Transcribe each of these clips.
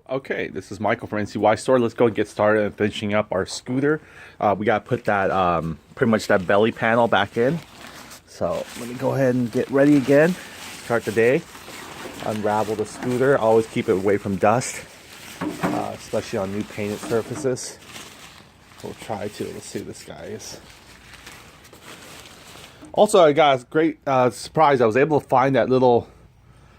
Okay, this is Michael from NCY Store. Let's go and get started and finishing up our scooter. We got to put that, pretty much that belly panel back in. So let me go ahead and get ready again. Start the day. Unravel the scooter. Always keep it away from dust, especially on new painted surfaces. We'll try to. Let's see this guy is. Also, I got a great surprise. I was able to find that little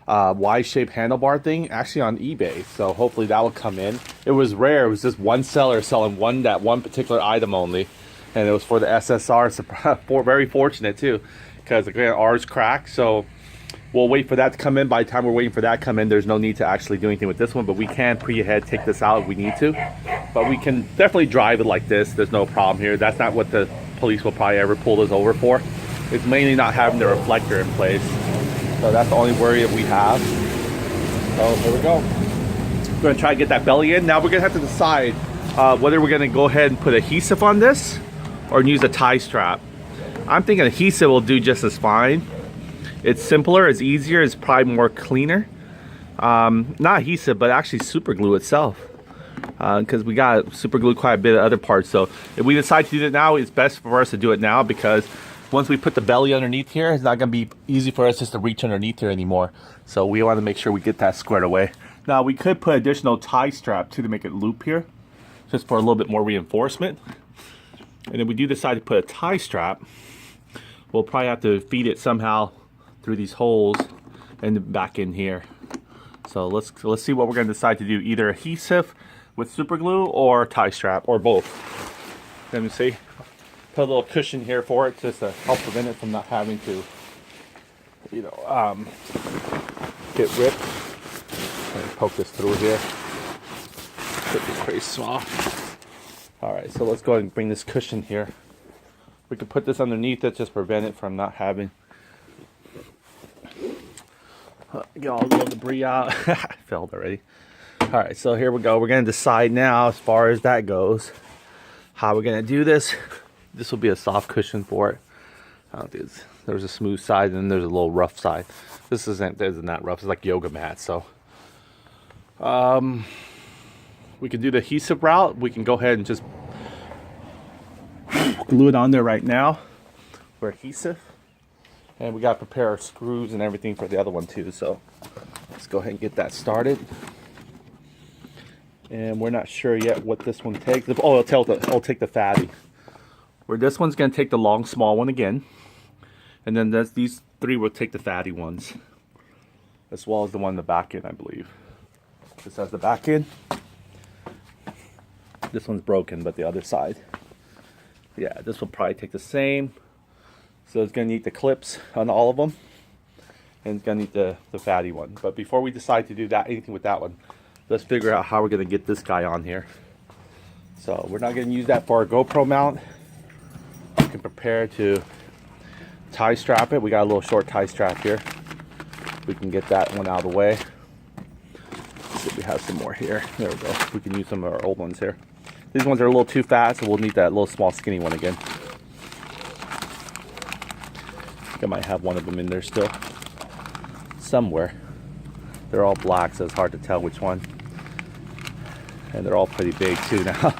Y-shaped handlebar thing actually on eBay, so hopefully that will come in. It was rare. It was just one seller selling one particular item only, and it was for the SSR. So very fortunate too, because again ours cracked. So we'll wait for that to come in. By the time we're waiting for that to come in, there's no need to actually do anything with this one, but we can pre-ahead take this out if we need to. But we can definitely drive it like this. There's no problem here. That's not what the police will probably ever pull us over for. It's mainly not having the reflector in place. So that's the only worry that we have. So here we go. We're gonna try to get that belly in. Now we're gonna have to decide whether we're gonna go ahead and put adhesive on this or use a tie strap. I'm thinking adhesive will do just as fine. It's simpler, it's easier, it's probably more cleaner. Not adhesive, but actually super glue itself. Because we got super glue quite a bit of other parts. So if we decide to do that now, it's best for us to do it now, because once we put the belly underneath here, it's not going to be easy for us just to reach underneath here anymore. So we want to make sure we get that squared away. Now we could put additional tie strap too to make it loop here, just for a little bit more reinforcement. And if we do decide to put a tie strap, we'll probably have to feed it somehow through these holes and back in here. So let's see what we're going to decide to do. Either adhesive with super glue or tie strap, or both. Let me see. Put a little cushion here for it just to help prevent it from not having to, you know, get ripped. And poke this through here. Could be pretty small. All right, so let's go ahead and bring this cushion here. We could put this underneath it, just prevent it from not having. Get all the little debris out. I failed already. All right, so here we go. We're gonna decide now, as far as that goes, how we're gonna do this. This will be a soft cushion for it. I don't think there's a smooth side and then there's a little rough side. This isn't that rough. It's like yoga mat. So we can do the adhesive route. We can go ahead and just glue it on there right now for adhesive. And we got to prepare our screws and everything for the other one too. So let's go ahead and get that started. And we're not sure yet what this one takes. Oh, it'll take the fatty. Where this one's going to take the long, small one again. And then these three will take the fatty ones. As well as the one in the back end, I believe. This has the back end. This one's broken, but the other side. Yeah, this will probably take the same. So it's going to need the clips on all of them. And it's going to need the fatty one. But before we decide to do anything with that one, let's figure out how we're going to get this guy on here. So we're not going to use that for our GoPro mount. We can prepare to tie strap it. We got a little short tie strap here. We can get that one out of the way. Let's see if we have some more here. There we go. We can use some of our old ones here. These ones are a little too fat, so we'll need that little small skinny one again. I think I might have one of them in there still. Somewhere. They're all black, so it's hard to tell which one. And they're all pretty big too now.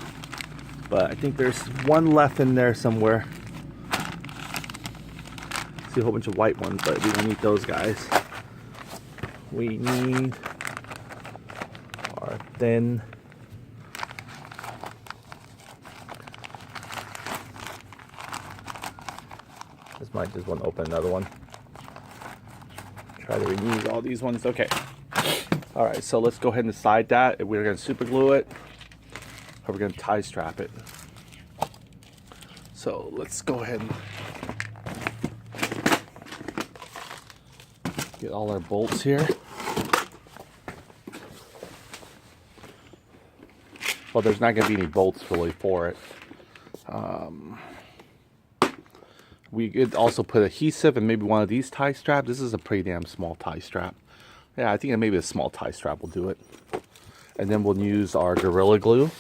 But I think there's one left in there somewhere. See a whole bunch of white ones, but we don't need those guys. We need our thin. This might just want to open another one. Try to remove all these ones. Okay. All right, so let's go ahead and decide that if we're going to super glue it or we're going to tie strap it. So let's go ahead and get all our bolts here. Well, there's not going to be any bolts really for it. We could also put adhesive and maybe one of these tie straps. This is a pretty damn small tie strap. Yeah, I think maybe a small tie strap will do it. And then we'll use our Gorilla Glue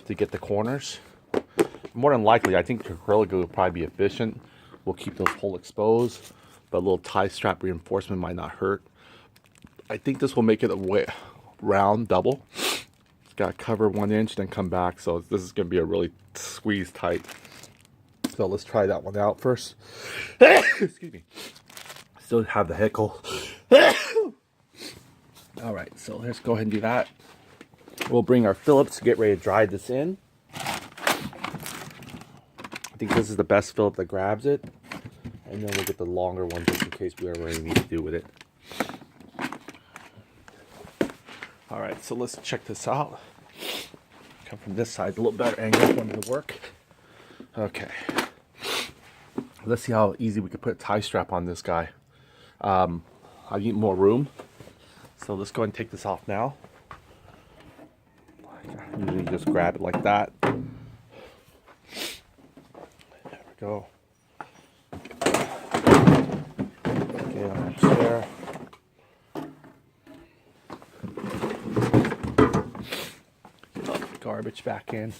to get the corners. More than likely, I think Gorilla Glue will probably be efficient. We'll keep those holes exposed, but a little tie strap reinforcement might not hurt. I think this will make it round double. It's got to cover 1 inch, then come back. So this is going to be a really squeeze tight. So let's try that one out first. Excuse me. Still have the heckle. All right, so let's go ahead and do that. We'll bring our Phillips to get ready to dry this in. I think this is the best Phillip that grabs it. And then we'll get the longer one just in case we ever need to do with it. All right, so let's check this out. Come from this side, a little better angle for me to work. Okay. Let's see how easy we can put a tie strap on this guy. I need more room. So let's go ahead and take this off now. I usually just grab it like that. There we go. Okay, on the chair. Get all the garbage back in.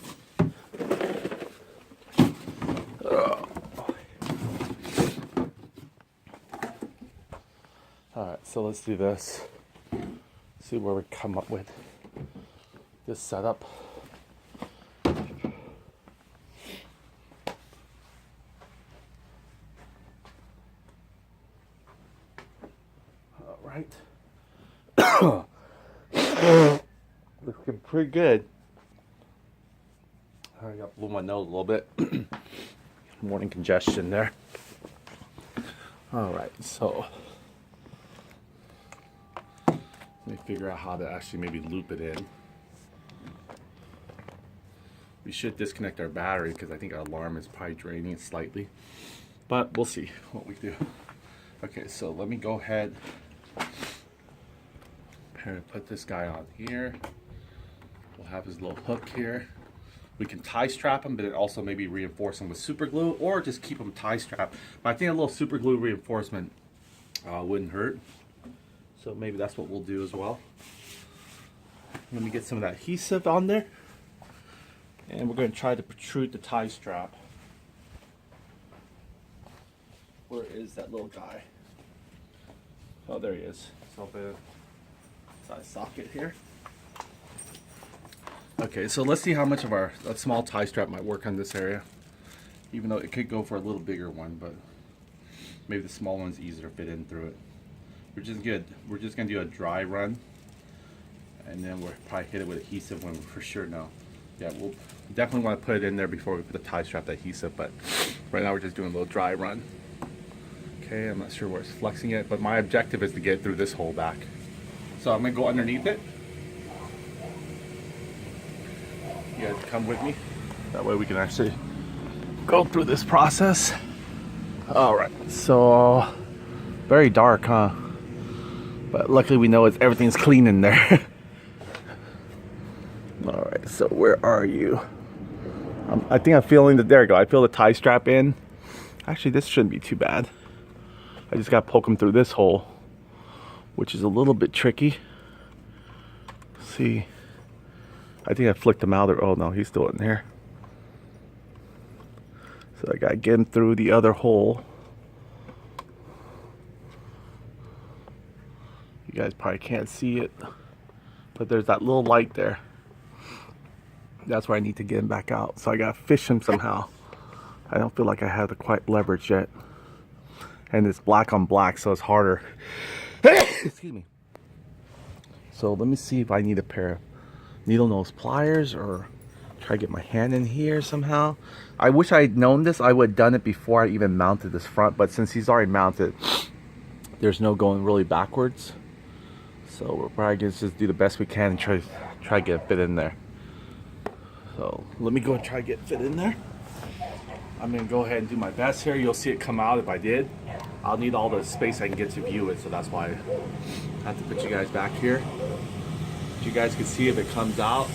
Alright, so let's do this. See where we come up with this setup. Alright. Looking pretty good. I got blew my nose a little bit. Morning congestion there. Alright, so let me figure out how to actually maybe loop it in. We should disconnect our battery because I think our alarm is probably draining it slightly. But we'll see what we do. Okay, so let me go ahead and put this guy on here. We'll have his little hook here. We can tie strap him, but then also maybe reinforce him with super glue or just keep him tie strapped. But I think a little super glue reinforcement wouldn't hurt. So maybe that's what we'll do as well. Let me get some of that adhesive on there. And we're going to try to protrude the tie strap. Where is that little guy? Oh, there he is. So the side socket here. Okay, so let's see how much of a small tie strap might work on this area. Even though it could go for a little bigger one, but maybe the small one's easier to fit in through it. We're just gonna do a dry run, and then we'll probably hit it with adhesive when we for sure know. Yeah, we'll definitely want to put it in there before we put the tie strap adhesive, but right now we're just doing a little dry run. Okay, I'm not sure where it's flexing it, but my objective is to get through this hole back. So I'm gonna go underneath it. You guys come with me. That way we can actually go through this process. All right, so very dark, huh? But luckily we know everything's clean in there. All right, so where are you? I think I'm feeling that. There we go. I feel the tie strap in. Actually, this shouldn't be too bad. I just got to poke him through this hole, which is a little bit tricky. Let's see. I think I flicked him out. Oh no, he's still in there. So I got to get him through the other hole. You guys probably can't see it, but there's that little light there. That's where I need to get him back out. So I gotta fish him somehow. I don't feel like I have the quite leverage yet. And it's black on black, so it's harder. Excuse me. So let me see if I need a pair of needle nose pliers or try to get my hand in here somehow. I wish I had known this. I would have done it before I even mounted this front, but since he's already mounted, there's no going really backwards. So we're probably gonna just do the best we can and try to get it fit in there. So let me go and try to get fit in there. I'm gonna go ahead and do my best here. You'll see it come out if I did. I'll need all the space I can get to view it, so that's why I have to put you guys back here. You guys can see if it comes out.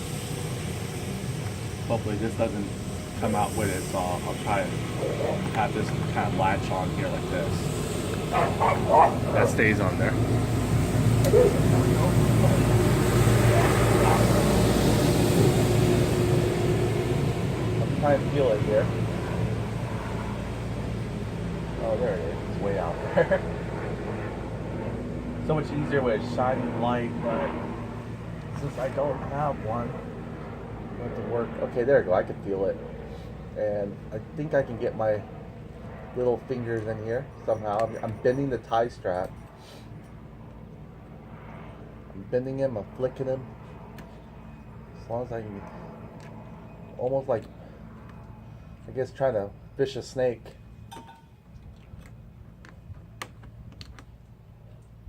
Hopefully this doesn't come out with it, so I'll try to have this kind of latch on here like this. That stays on there. I'm trying to feel it here. Oh, there it is. It's way out there. So much easier with a shining light, but since I don't have one, going to work. Okay, there we go. I can feel it. And I think I can get my little fingers in here somehow. I'm bending the tie strap. I'm bending him, I'm flicking him. As long as I can, almost like, I guess, trying to fish a snake.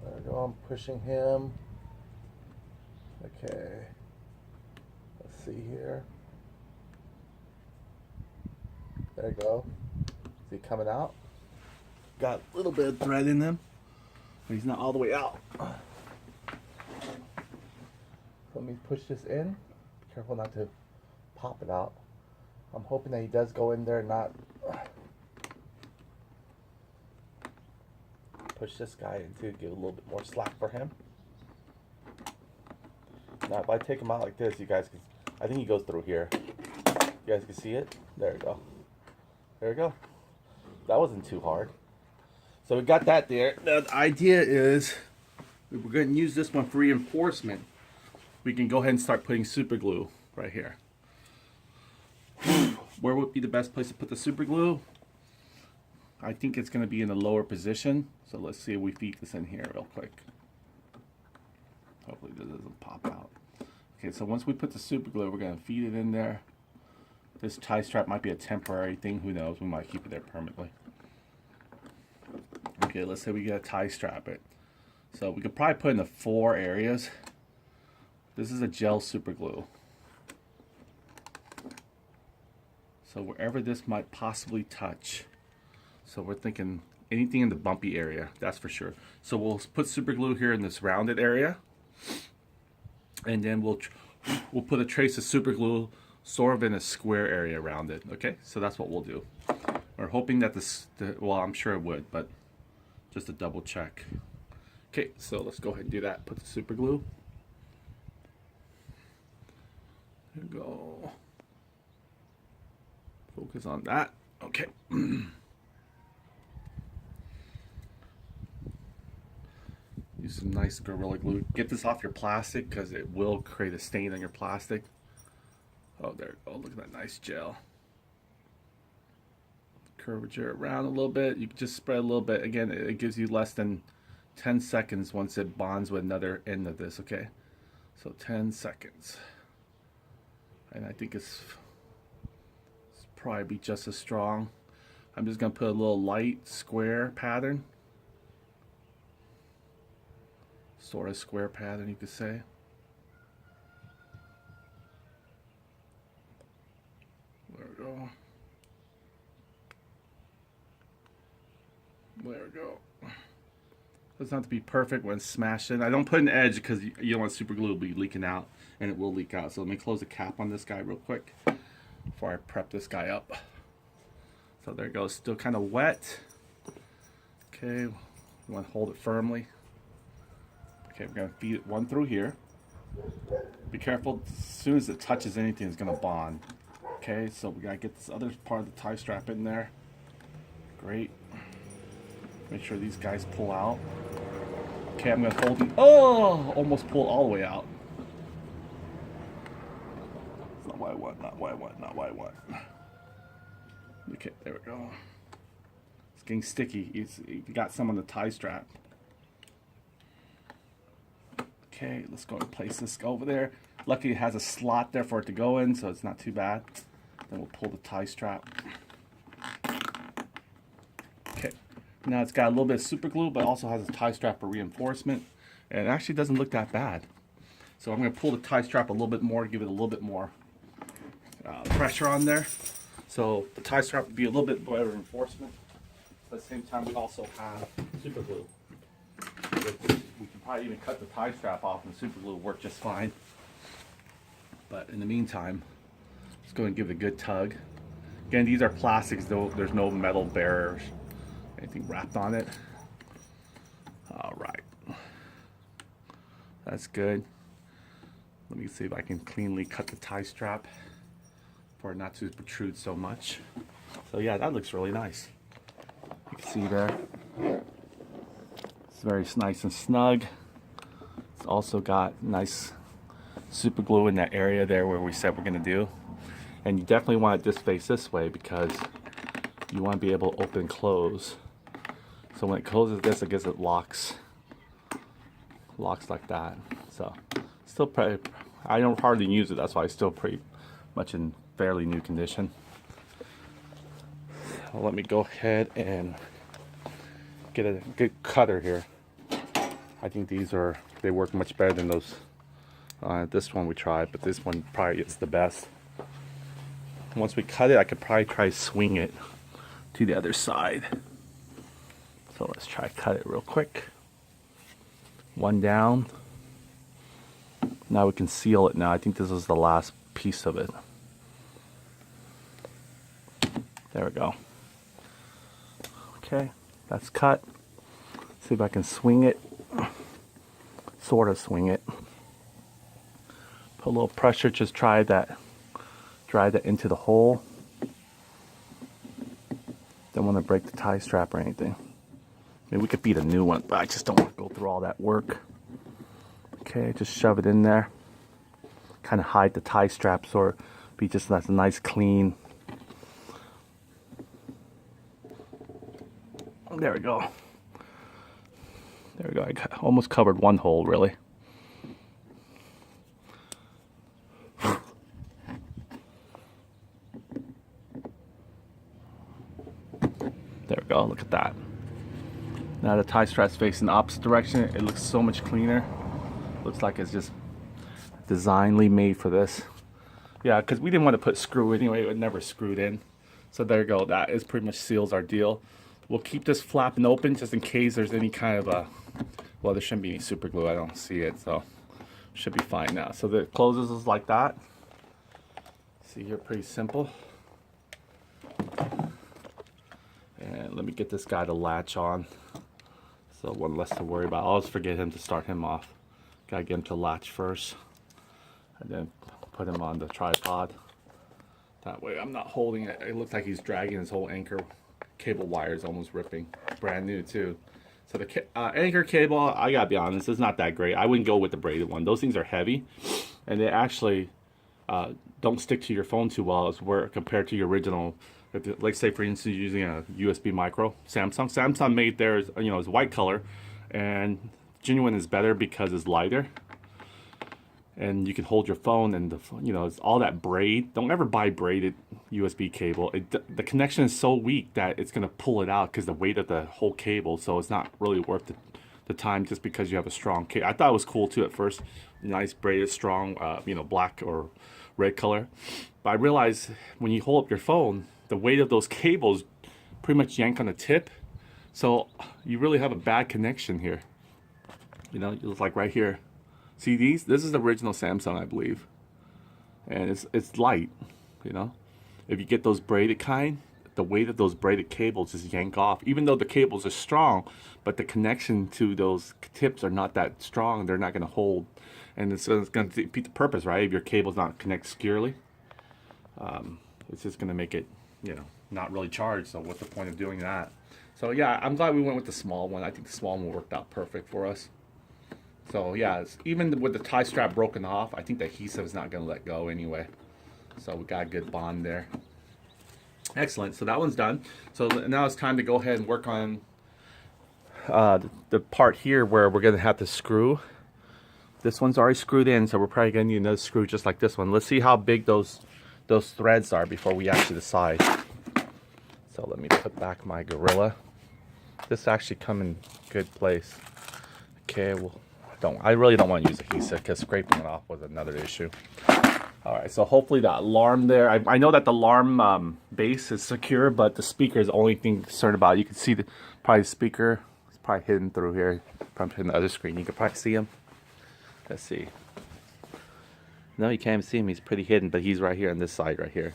There we go, I'm pushing him. Okay, let's see here. There you go. Is he coming out? Got a little bit of thread in him, but he's not all the way out. Let me push this in. Be careful not to pop it out. I'm hoping that he does go in there and not push this guy in too, give a little bit more slack for him. Now if I take him out like this, you guys can, I think he goes through here. You guys can see it? There we go. There we go. That wasn't too hard. So we got that there. Now the idea is we're going to use this one for reinforcement. We can go ahead and start putting super glue right here. Where would be the best place to put the super glue? I think it's going to be in a lower position. So let's see if we feed this in here real quick. Hopefully this doesn't pop out. Okay, so once we put the super glue, we're going to feed it in there. This tie strap might be a temporary thing. Who knows? We might keep it there permanently. Okay, let's say we get a tie strap it. So we could probably put in the 4 areas. This is a gel super glue. So wherever this might possibly touch. So we're thinking anything in the bumpy area, that's for sure. So we'll put super glue here in this rounded area. And then we'll put a trace of super glue sort of in a square area around it. Okay, so that's what we'll do. We're hoping that well, I'm sure it would, but just to double check. Okay, so let's go ahead and do that. Put the super glue. There we go. Focus on that. Okay. Use some nice Gorilla Glue. Get this off your plastic because it will create a stain on your plastic. Oh, there. Oh, look at that nice gel. Curvature around a little bit. You can just spread a little bit. Again, it gives you less than 10 seconds once it bonds with another end of this. Okay, so 10 seconds. And I think it's probably be just as strong. I'm just gonna put a little light square pattern, sort of square pattern you could say. There we go. There we go. Doesn't have to be perfect when smashed in. I don't put an edge because you don't want super glue to be leaking out, and it will leak out. So let me close the cap on this guy real quick before I prep this guy up. So there it goes. Still kind of wet. Okay, you want to hold it firmly. Okay, we're going to feed it one through here. Be careful, as soon as it touches anything, it's going to bond. Okay, so we got to get this other part of the tie strap in there. Great. Make sure these guys pull out. Okay, I'm going to hold them. Oh, almost pulled all the way out. That's not what I want, not what I want, not what I want. Okay, there we go. It's getting sticky. You got some on the tie strap. Okay, let's go and place this over there. Luckily it has a slot there for it to go in, so it's not too bad. Then we'll pull the tie strap. Okay, now it's got a little bit of super glue, but also has a tie strap for reinforcement. And it actually doesn't look that bad. So I'm going to pull the tie strap a little bit more, give it a little bit more pressure on there. So the tie strap would be a little bit better reinforcement. But at the same time, we also have super glue. We can probably even cut the tie strap off and the super glue will work just fine. But in the meantime, let's go and give it a good tug. Again, these are plastics, though there's no metal barriers, anything wrapped on it. All right, that's good. Let me see if I can cleanly cut the tie strap for it not to protrude so much. So yeah, that looks really nice. You can see there. It's very nice and snug. It's also got nice super glue in that area there where we said we're going to do. And you definitely want it this face this way because you want to be able to open and close. So when it closes this, I guess it locks like that. So still pretty, I don't hardly use it, that's why it's still pretty much in fairly new condition. So let me go ahead and get a good cutter here. I think they work much better than those. This one we tried, but this one probably is the best. Once we cut it, I could probably try to swing it to the other side. So let's try to cut it real quick. One down. Now we can seal it now. I think this is the last piece of it. There we go. Okay, that's cut. See if I can swing it. Sort of swing it. Put a little pressure, just drive that into the hole. Don't want to break the tie strap or anything. Maybe we could beat a new one, but I just don't want to go through all that work. Okay, just shove it in there. Kind of hide the tie strap so it be just that's a nice clean. There we go. There we go. I almost covered one hole, really. There we go. Look at that. Now the tie strap's facing the opposite direction. It looks so much cleaner. Looks like it's just designedly made for this. Yeah, because we didn't want to put screw anyway. It would never screwed in. So there you go. That is pretty much seals our deal. We'll keep this flapping open just in case there's any kind of a, well, there shouldn't be any super glue. I don't see it, so should be fine now. So it closes is like that. See here, pretty simple. And let me get this guy to latch on. So one less to worry about. I always forget him to start him off. Gotta get him to latch first. And then put him on the tripod. That way I'm not holding it. It looks like he's dragging his whole anchor cable wire is almost ripping. Brand new too. So the anchor cable, I gotta be honest, it's not that great. I wouldn't go with the braided one. Those things are heavy. And they actually don't stick to your phone too well as where compared to your original. Like say for instance using a USB micro Samsung made theirs, you know, is white color, and genuine is better because it's lighter and you can hold your phone, and it's all that braid. Don't ever buy braided USB cable. The connection is so weak that it's gonna pull it out because the weight of the whole cable, so it's not really worth the time just because you have a strong cable. I thought it was cool too at first, nice braided strong black or red color, but I realized when you hold up your phone, the weight of those cables pretty much yank on the tip, so you really have a bad connection here. You know, it looks like right here. See these? This is the original Samsung, I believe, and it's light. You know, if you get those braided kind, the weight of those braided cables just yank off. Even though the cables are strong, but the connection to those tips are not that strong. They're not going to hold, and it's going to defeat the purpose, right? If your cable's not connected securely, it's just going to make it, not really charged. So what's the point of doing that? So yeah, I'm glad we went with the small one. I think the small one worked out perfect for us. So yeah, even with the tie strap broken off, I think the adhesive is not going to let go anyway. So we got a good bond there. Excellent. So that one's done. So now it's time to go ahead and work on the part here where we're going to have to screw. This one's already screwed in, so we're probably going to need another screw just like this one. Let's see how big those threads are before we actually decide. So let me put back my Gorilla. This actually come in good place. Okay, well, I really don't want to use adhesive because scraping it off was another issue. All right, so hopefully that alarm there, I know that the alarm base is secure, but the speaker is the only thing concerned about. You can see probably the speaker is probably hidden through here. Probably in the other screen, you can probably see him. Let's see. No, you can't even see him. He's pretty hidden, but he's right here on this side right here.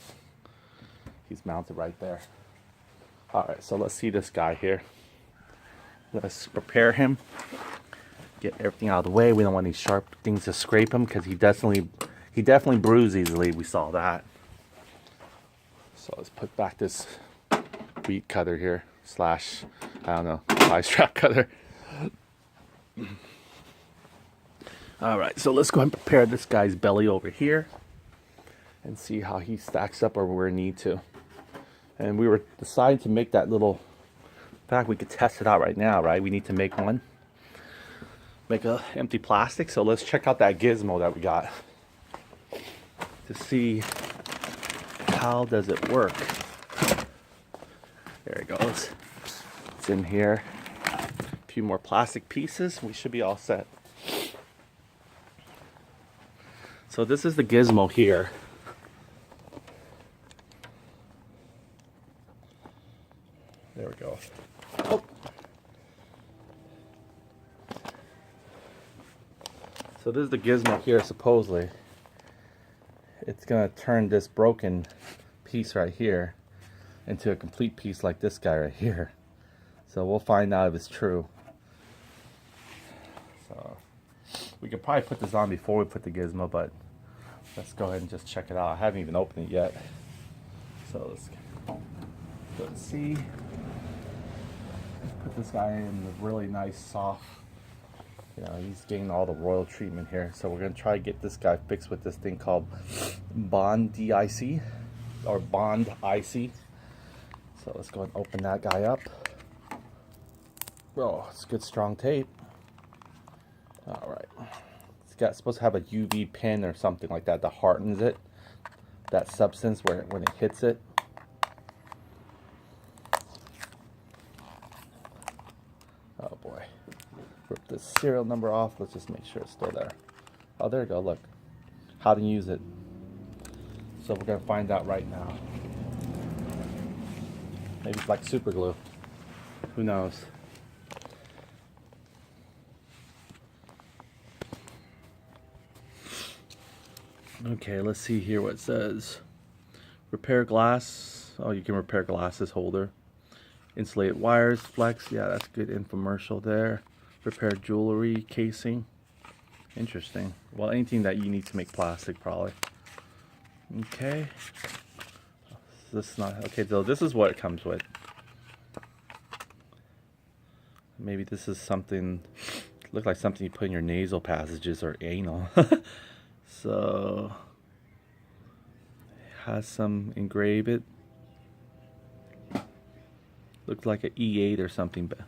He's mounted right there. All right, so let's see this guy here. Let's prepare him. Get everything out of the way. We don't want any sharp things to scrape him because he definitely bruise easily. We saw that. So let's put back this bead cutter here / I don't know, tie strap cutter. All right, so let's go ahead and prepare this guy's belly over here and see how he stacks up or where we need to. And we were deciding to make that little, in fact, we could test it out right now, right? We need to make one, make a empty plastic. So let's check out that gizmo that we got to see how does it work. There it goes. It's in here. A few more plastic pieces. We should be all set. So this is the gizmo here. There we go. Oh. So this is the gizmo here, supposedly. It's gonna turn this broken piece right here into a complete piece like this guy right here. So we'll find out if it's true. So we could probably put this on before we put the gizmo, but let's go ahead and just check it out. I haven't even opened it yet. So let's see. Put this guy in the really nice soft, you know, he's getting all the royal treatment here. So we're gonna try to get this guy fixed with this thing called Bond DIC or Bond IC. So let's go and open that guy up. Oh, it's good strong tape. All right, it's supposed to have a UV pin or something like that hardens it, that substance where when it hits it. Oh boy, rip the serial number off. Let's just make sure it's still there. Oh, there you go, look. How to use it. So we're gonna find out right now. Maybe it's like super glue. Who knows? Okay, let's see here what it says. Repair glass. Oh, you can repair glasses holder. Insulated wires, flex. Yeah, that's good infomercial there. Repair jewelry casing. Interesting. Well, anything that you need to make plastic, probably. Okay. This is not okay. So this is what it comes with. Maybe this is something. Look like something you put in your nasal passages or anal. So has some engrave it. Looked like an E8 or something, but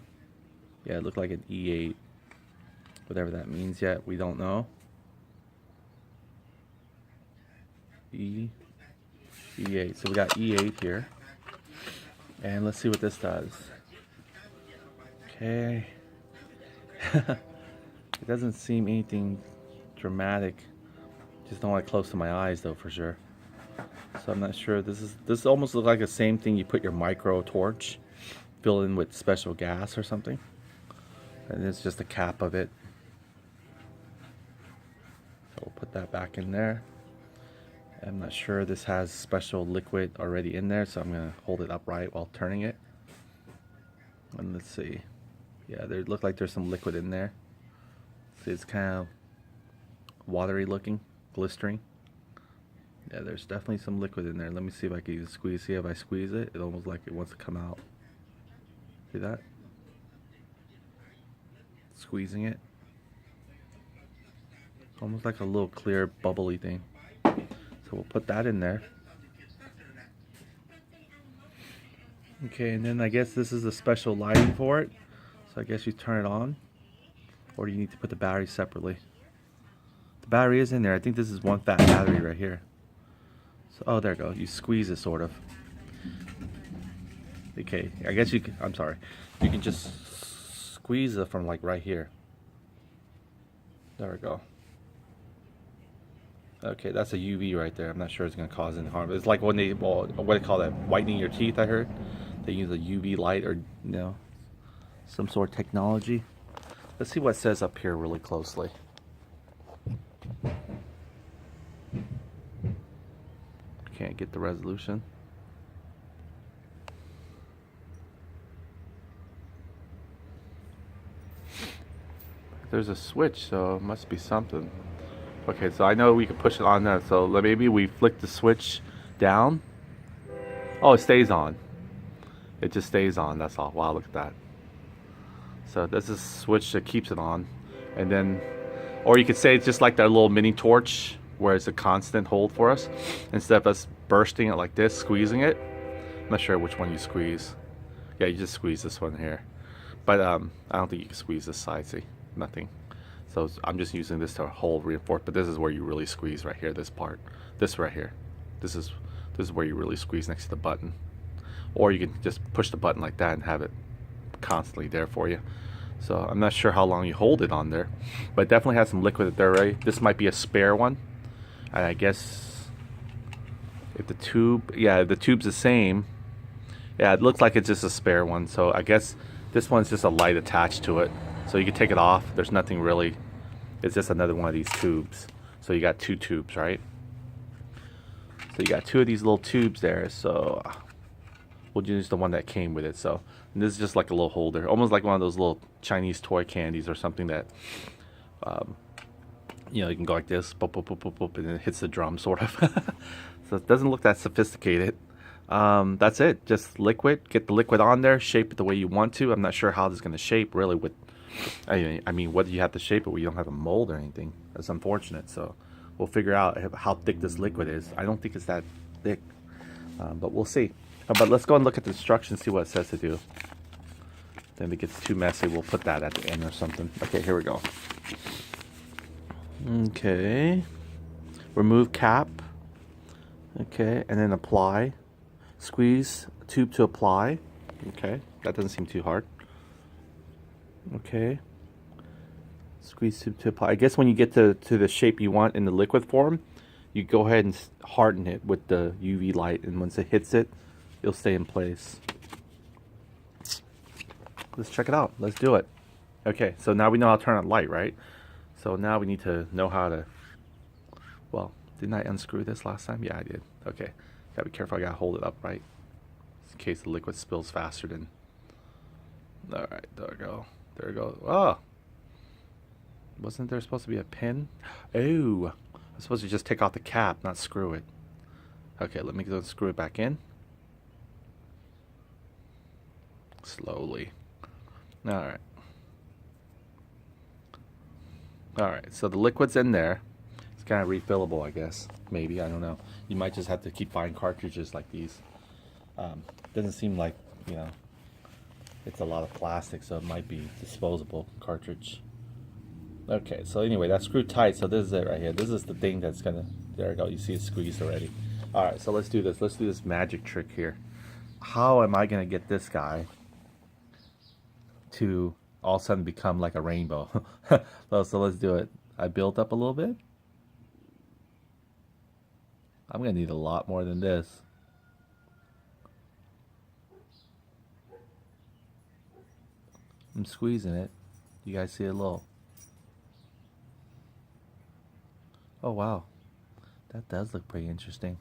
yeah, it looked like an E8. Whatever that means yet, we don't know. E8. So we got E8 here. And let's see what this does. Okay. It doesn't seem anything dramatic. Just don't want it close to my eyes though, for sure. So I'm not sure. This almost looks like the same thing you put your micro torch, fill in with special gas or something. And it's just a cap of it. So we'll put that back in there. I'm not sure this has special liquid already in there, so I'm gonna hold it upright while turning it. And let's see. Yeah, there look like there's some liquid in there. See, it's kind of watery looking, glistering. Yeah, there's definitely some liquid in there. Let me see if I can even squeeze. See if I squeeze it, it almost like it wants to come out. See that? Squeezing it. Almost like a little clear bubbly thing. So we'll put that in there. Okay, and then I guess this is a special lighting for it. So I guess you turn it on. Or do you need to put the battery separately? The battery is in there. I think this is one fat battery right here. So, oh, there you go. You squeeze it, sort of. Okay, I guess you can, I'm sorry. You can just squeeze it from like right here. There we go. Okay, that's a UV right there. I'm not sure it's going to cause any harm. It's like when they, well, what do they call that? Whitening your teeth, I heard. They use a UV light or, you know, some sort of technology. Let's see what it says up here really closely. Can't get the resolution. There's a switch, so it must be something. Okay, so I know we can push it on there. So maybe we flick the switch down. Oh, it stays on. It just stays on, that's all. Wow, look at that. So this is a switch that keeps it on. And then Or you could say it's just like that little mini torch where it's a constant hold for us. Instead of us bursting it like this, squeezing it. I'm not sure which one you squeeze. Yeah, you just squeeze this one here. But I don't think you can squeeze this side, see? Nothing. So I'm just using this to hold reinforce, but this is where you really squeeze right here, this part. This right here. This is where you really squeeze next to the button. Or you can just push the button like that and have it constantly there for you. So I'm not sure how long you hold it on there, but it definitely has some liquid there, right? This might be a spare one. And I guess if the tube, yeah, the tube's the same. Yeah, it looks like it's just a spare one. So I guess this one's just a light attached to it. So you can take it off. There's nothing really. It's just another one of these tubes. So you got two tubes, right? So you got two of these little tubes there. So we'll use the one that came with it. So this is just like a little holder, almost like one of those little Chinese toy candies or something that, you know, you can go like this, boop, boop, boop, boop, boop, and it hits the drum, sort of. So it doesn't look that sophisticated. That's it. Just liquid. Get the liquid on there. Shape it the way you want to. I'm not sure how this is going to shape really. With, I mean, whether you have to shape it where you don't have a mold or anything. That's unfortunate. So we'll figure out how thick this liquid is. I don't think it's that thick, but we'll see. But let's go and look at the instructions, see what it says to do. Then if it gets too messy, we'll put that at the end or something. Okay, here we go. Okay. Remove cap. Okay, and then apply. Squeeze tube to apply. Okay, that doesn't seem too hard. Okay. Squeeze tube to apply. I guess when you get to the shape you want in the liquid form, you go ahead and harden it with the UV light, and once it hits it, it'll stay in place. Let's check it out. Let's do it. Okay, so now we know how to turn on light, right? So now we need to know how to, well, didn't I unscrew this last time? Yeah, I did. Okay, gotta be careful. I gotta hold it up, right? In case the liquid spills faster than, all right, there we go. There we go. Oh, wasn't there supposed to be a pin? Oh, I'm supposed to just take off the cap, not screw it. Okay, let me go screw it back in. Slowly. Alright. Alright, so the liquid's in there. It's kind of refillable, I guess. Maybe, I don't know. You might just have to keep buying cartridges like these. Doesn't seem like, you know, it's a lot of plastic, so it might be disposable cartridge. Okay, so anyway, that's screwed tight, so this is it right here. This is the thing that's gonna, there we go, you see it squeezed already. Alright, so let's do this. Let's do this magic trick here. How am I gonna get this guy to all of a sudden become like a rainbow? So let's do it. I built up a little bit. I'm gonna need a lot more than this. I'm squeezing it. You guys see a little? Oh wow, that does look pretty interesting.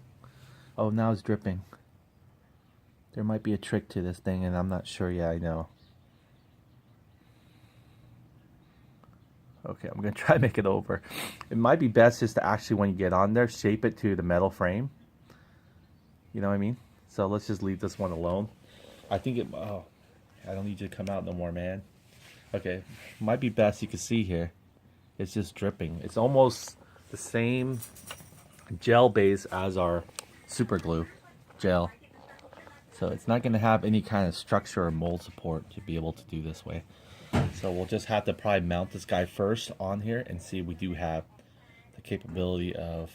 Oh, now it's dripping. There might be a trick to this thing, and I'm not sure yet. I know. Okay, I'm gonna try to make it over. It might be best just to actually, when you get on there, shape it to the metal frame. You know what I mean? So let's just leave this one alone. I think it, oh, I don't need you to come out no more, man. Okay, might be best. You can see here, it's just dripping. It's almost the same gel base as our super glue gel. So it's not going to have any kind of structure or mold support to be able to do this way. So we'll just have to probably mount this guy first on here and see if we do have the capability of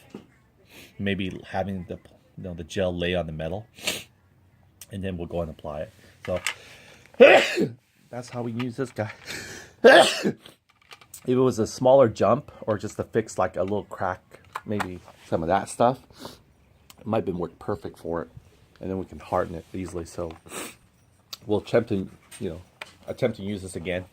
maybe having the, you know, the gel lay on the metal, and then we'll go and apply it. So that's how we use this guy. If it was a smaller jump or just to fix like a little crack, maybe some of that stuff, it might have been work perfect for it. And then we can harden it easily. So we'll attempt to, you know, use this again.